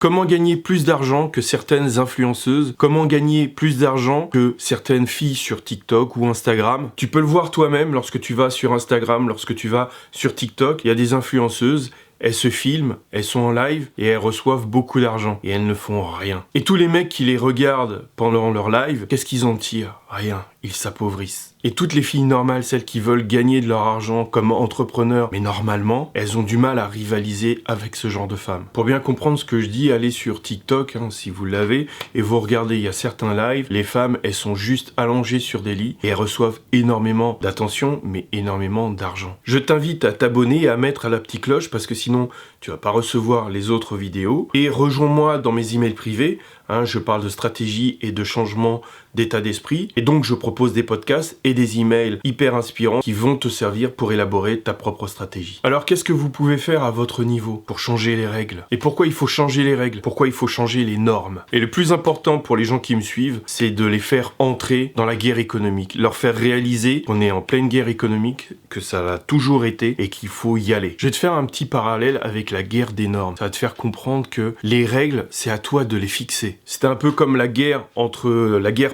Comment gagner plus d'argent que certaines influenceuses? Comment gagner plus d'argent que certaines filles sur TikTok ou Instagram? Tu peux le voir toi-même lorsque tu vas sur Instagram, lorsque tu vas sur TikTok. Il y a des influenceuses, elles se filment, elles sont en live et elles reçoivent beaucoup d'argent. Et elles ne font rien. Et tous les mecs qui les regardent pendant leur live, qu'est-ce qu'ils en tirent? Rien. Ils s'appauvrissent. Et toutes les filles normales, celles qui veulent gagner de leur argent comme entrepreneurs, mais normalement, elles ont du mal à rivaliser avec ce genre de femmes. Pour bien comprendre ce que je dis, allez sur TikTok, si vous l'avez, et vous regardez, il y a certains lives, les femmes, elles sont juste allongées sur des lits et elles reçoivent énormément d'attention, mais énormément d'argent. Je t'invite à t'abonner et à mettre à la petite cloche parce que sinon, tu vas pas recevoir les autres vidéos. Et rejoins-moi dans mes emails privés. Je parle de stratégie et de changement d'état d'esprit. Et donc, je propose des podcasts et des emails hyper inspirants qui vont te servir pour élaborer ta propre stratégie. Alors, qu'est-ce que vous pouvez faire à votre niveau pour changer les règles? Et pourquoi il faut changer les règles? Pourquoi il faut changer les normes? Et le plus important pour les gens qui me suivent, c'est de les faire entrer dans la guerre économique. Leur faire réaliser qu'on est en pleine guerre économique, que ça l'a toujours été et qu'il faut y aller. Je vais te faire un petit parallèle avec la guerre des normes. Ça va te faire comprendre que les règles, c'est à toi de les fixer. C'était un peu comme la guerre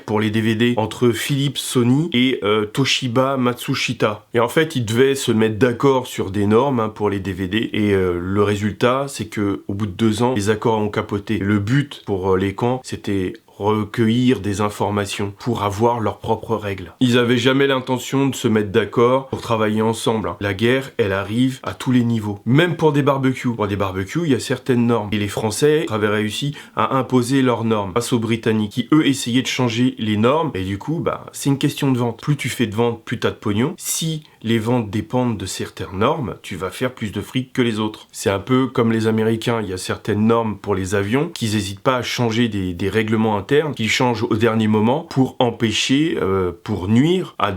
pour les DVD entre Philips Sony et Toshiba Matsushita. Et en fait, ils devaient se mettre d'accord sur des normes pour les DVD. Et le résultat, c'est que au bout de 2 ans, les accords ont capoté. Le but pour les camps, c'était recueillir des informations pour avoir leurs propres règles. Ils avaient jamais l'intention de se mettre d'accord pour travailler ensemble. La guerre, elle arrive à tous les niveaux. Même pour des barbecues. Pour des barbecues, il y a certaines normes. Et les Français avaient réussi à imposer leurs normes face aux Britanniques qui, eux, essayaient de changer les normes. Et du coup, c'est une question de vente. Plus tu fais de ventes, plus t'as de pognon. Si les ventes dépendent de certaines normes, tu vas faire plus de fric que les autres. C'est un peu comme les Américains. Il y a certaines normes pour les avions qu'ils n'hésitent pas à changer des règlements internes qui changent au dernier moment pour empêcher, pour nuire à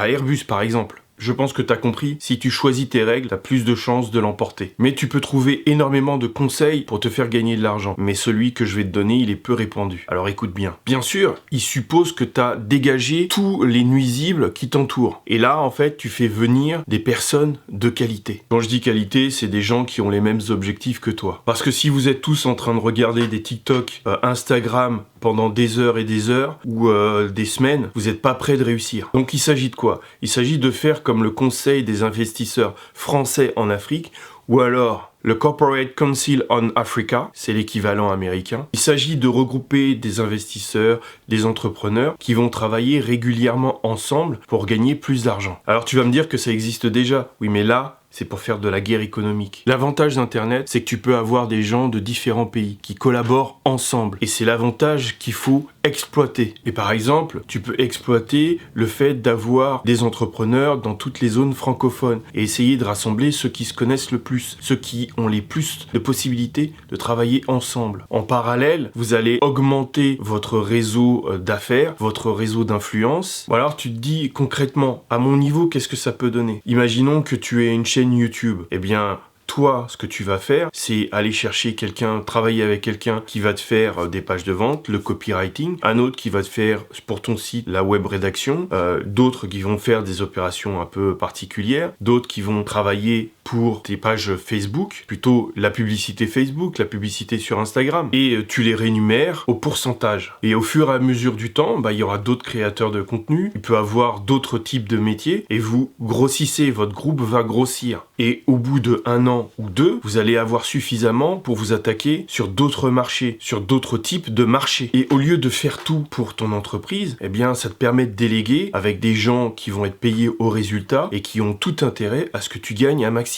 Airbus par exemple. Je pense que t'as compris, si tu choisis tes règles, t'as plus de chances de l'emporter. Mais tu peux trouver énormément de conseils pour te faire gagner de l'argent. Mais celui que je vais te donner, il est peu répandu. Alors écoute bien. Bien sûr, il suppose que t'as dégagé tous les nuisibles qui t'entourent. Et là, en fait, tu fais venir des personnes de qualité. Quand je dis qualité, c'est des gens qui ont les mêmes objectifs que toi. Parce que si vous êtes tous en train de regarder des TikTok, Instagram pendant des heures et des heures, ou des semaines, vous n'êtes pas prêt de réussir. Donc il s'agit de quoi? Il s'agit de faire comme le Conseil des investisseurs français en Afrique, ou alors le Corporate Council on Africa, c'est l'équivalent américain. Il s'agit de regrouper des investisseurs, des entrepreneurs qui vont travailler régulièrement ensemble pour gagner plus d'argent. Alors tu vas me dire que ça existe déjà. Oui, mais là, c'est pour faire de la guerre économique. L'avantage d'Internet, c'est que tu peux avoir des gens de différents pays qui collaborent ensemble. Et c'est l'avantage qu'il faut exploiter. Et par exemple, tu peux exploiter le fait d'avoir des entrepreneurs dans toutes les zones francophones et essayer de rassembler ceux qui se connaissent le plus, ceux qui ont les plus de possibilités de travailler ensemble. En parallèle, vous allez augmenter votre réseau d'affaires, votre réseau d'influence. Ou alors tu te dis concrètement, à mon niveau, qu'est-ce que ça peut donner? Imaginons que tu aies une chaîne YouTube. Eh bien, toi, ce que tu vas faire, c'est aller chercher quelqu'un, travailler avec quelqu'un qui va te faire des pages de vente, le copywriting, un autre qui va te faire pour ton site la web rédaction, d'autres qui vont faire des opérations un peu particulières, d'autres qui vont travailler pour tes pages Facebook, plutôt la publicité Facebook, la publicité sur Instagram, et tu les rémunères au pourcentage. Et au fur et à mesure du temps, il y aura d'autres créateurs de contenu, il peut avoir d'autres types de métiers, et vous grossissez, votre groupe va grossir. Et au bout de 1 an ou 2, vous allez avoir suffisamment pour vous attaquer sur d'autres marchés, sur d'autres types de marchés. Et au lieu de faire tout pour ton entreprise, eh bien, ça te permet de déléguer avec des gens qui vont être payés au résultat et qui ont tout intérêt à ce que tu gagnes un maximum.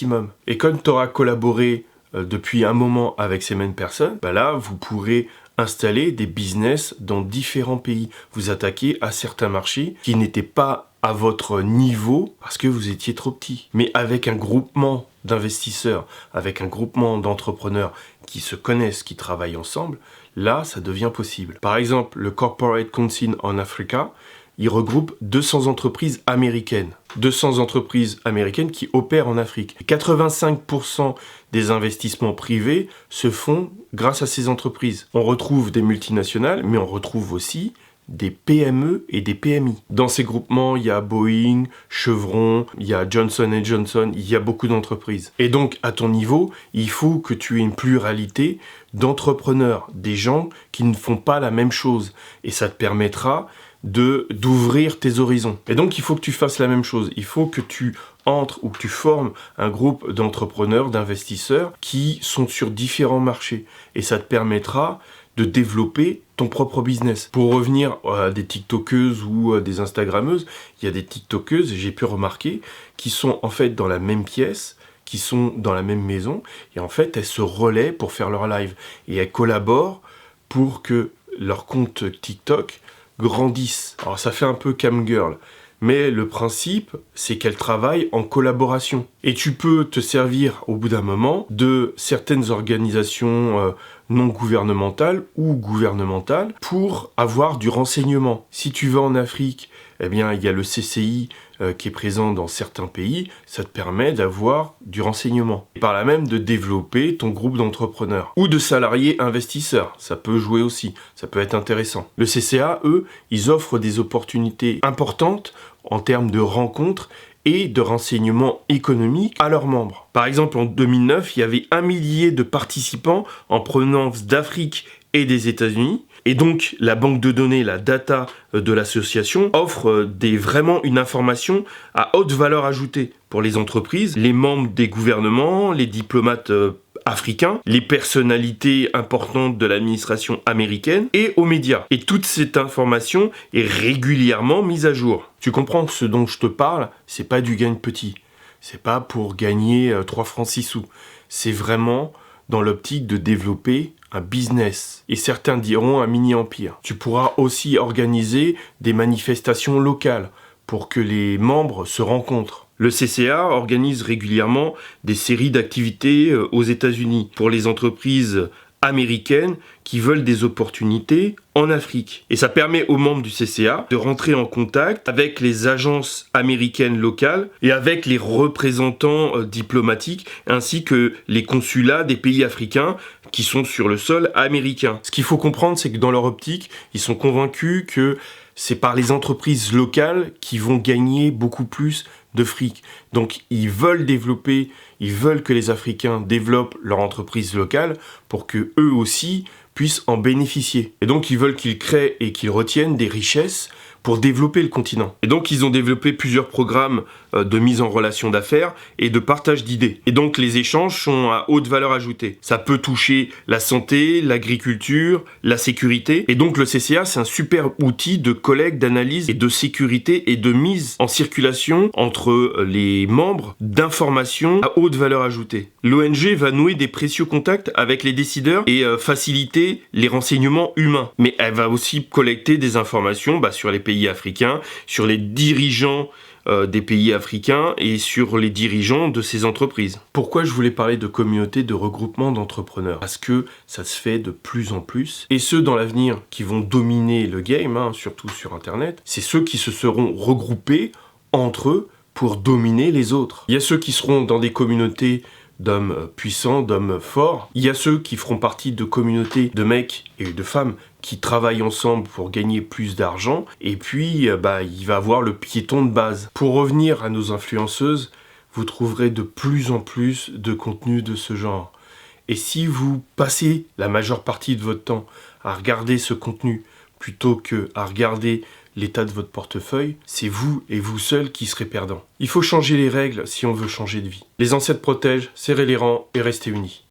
Et comme tu auras collaboré depuis un moment avec ces mêmes personnes, là, vous pourrez installer des business dans différents pays. Vous attaquez à certains marchés qui n'étaient pas à votre niveau parce que vous étiez trop petit. Mais avec un groupement d'investisseurs, avec un groupement d'entrepreneurs qui se connaissent, qui travaillent ensemble, là, ça devient possible. Par exemple, le Corporate Council on Africa, il regroupe 200 entreprises américaines. 200 entreprises américaines qui opèrent en Afrique. 85% des investissements privés se font grâce à ces entreprises. On retrouve des multinationales, mais on retrouve aussi des PME et des PMI. Dans ces groupements, il y a Boeing, Chevron, il y a Johnson & Johnson, il y a beaucoup d'entreprises. Et donc, à ton niveau, il faut que tu aies une pluralité d'entrepreneurs, des gens qui ne font pas la même chose. Et ça te permettra d'ouvrir tes horizons. Et donc, il faut que tu fasses la même chose. Il faut que tu entres ou que tu formes un groupe d'entrepreneurs, d'investisseurs qui sont sur différents marchés. Et ça te permettra de développer ton propre business. Pour revenir à des TikTokeuses ou des Instagrammeuses, il y a des TikTokeuses, j'ai pu remarquer, qui sont en fait dans la même pièce, qui sont dans la même maison, et en fait, elles se relaient pour faire leur live. Et elles collaborent pour que leur compte TikTok grandisse. Alors ça fait un peu cam girl, mais le principe, c'est qu'elles travaillent en collaboration. Et tu peux te servir au bout d'un moment de certaines organisations non gouvernementales ou gouvernementales pour avoir du renseignement. Si tu vas en Afrique, eh bien, il y a le CCI qui est présent dans certains pays, ça te permet d'avoir du renseignement. Et par là même de développer ton groupe d'entrepreneurs. Ou de salariés investisseurs, ça peut jouer aussi, ça peut être intéressant. Le CCA, eux, ils offrent des opportunités importantes en termes de rencontres et de renseignements économiques à leurs membres. Par exemple, en 2009, il y avait 1 millier de participants en provenance d'Afrique et des États-Unis. Et donc, la banque de données, la data de l'association, offre vraiment une information à haute valeur ajoutée pour les entreprises, les membres des gouvernements, les diplomates africains, les personnalités importantes de l'administration américaine et aux médias. Et toute cette information est régulièrement mise à jour. Tu comprends que ce dont je te parle, c'est pas du gagne petit. C'est pas pour gagner 3 francs 6 sous. C'est vraiment dans l'optique de développer un business. Et certains diront un mini-empire. Tu pourras aussi organiser des manifestations locales pour que les membres se rencontrent. Le CCA organise régulièrement des séries d'activités aux États-Unis pour les entreprises américaines qui veulent des opportunités en Afrique. Et ça permet aux membres du CCA de rentrer en contact avec les agences américaines locales et avec les représentants diplomatiques ainsi que les consulats des pays africains qui sont sur le sol américain. Ce qu'il faut comprendre, c'est que dans leur optique, ils sont convaincus que c'est par les entreprises locales qui vont gagner beaucoup plus de fric. Donc ils veulent développer, ils veulent que les Africains développent leur entreprise locale pour que eux aussi puissent en bénéficier. Et donc ils veulent qu'ils créent et qu'ils retiennent des richesses pour développer le continent. Et donc ils ont développé plusieurs programmes de mise en relation d'affaires et de partage d'idées. Et donc les échanges sont à haute valeur ajoutée. Ça peut toucher la santé, l'agriculture, la sécurité. Et donc le CCA, c'est un super outil de collecte, d'analyse et de sécurité et de mise en circulation entre les membres d'informations à haute valeur ajoutée. L'ONG va nouer des précieux contacts avec les décideurs et faciliter les renseignements humains. Mais elle va aussi collecter des informations sur les pays africains, sur les dirigeants des pays africains et sur les dirigeants de ces entreprises. Pourquoi je voulais parler de communauté de regroupement d'entrepreneurs? Parce que ça se fait de plus en plus. Et ceux dans l'avenir qui vont dominer le game, surtout sur Internet, c'est ceux qui se seront regroupés entre eux pour dominer les autres. Il y a ceux qui seront dans des communautés d'hommes puissants, d'hommes forts. Il y a ceux qui feront partie de communautés de mecs et de femmes qui travaillent ensemble pour gagner plus d'argent. Et puis, il va y avoir le piéton de base. Pour revenir à nos influenceuses, vous trouverez de plus en plus de contenu de ce genre. Et si vous passez la majeure partie de votre temps à regarder ce contenu plutôt que à regarder l'état de votre portefeuille, c'est vous et vous seul qui serez perdants. Il faut changer les règles si on veut changer de vie. Les ancêtres protègent, serrez les rangs et restez unis.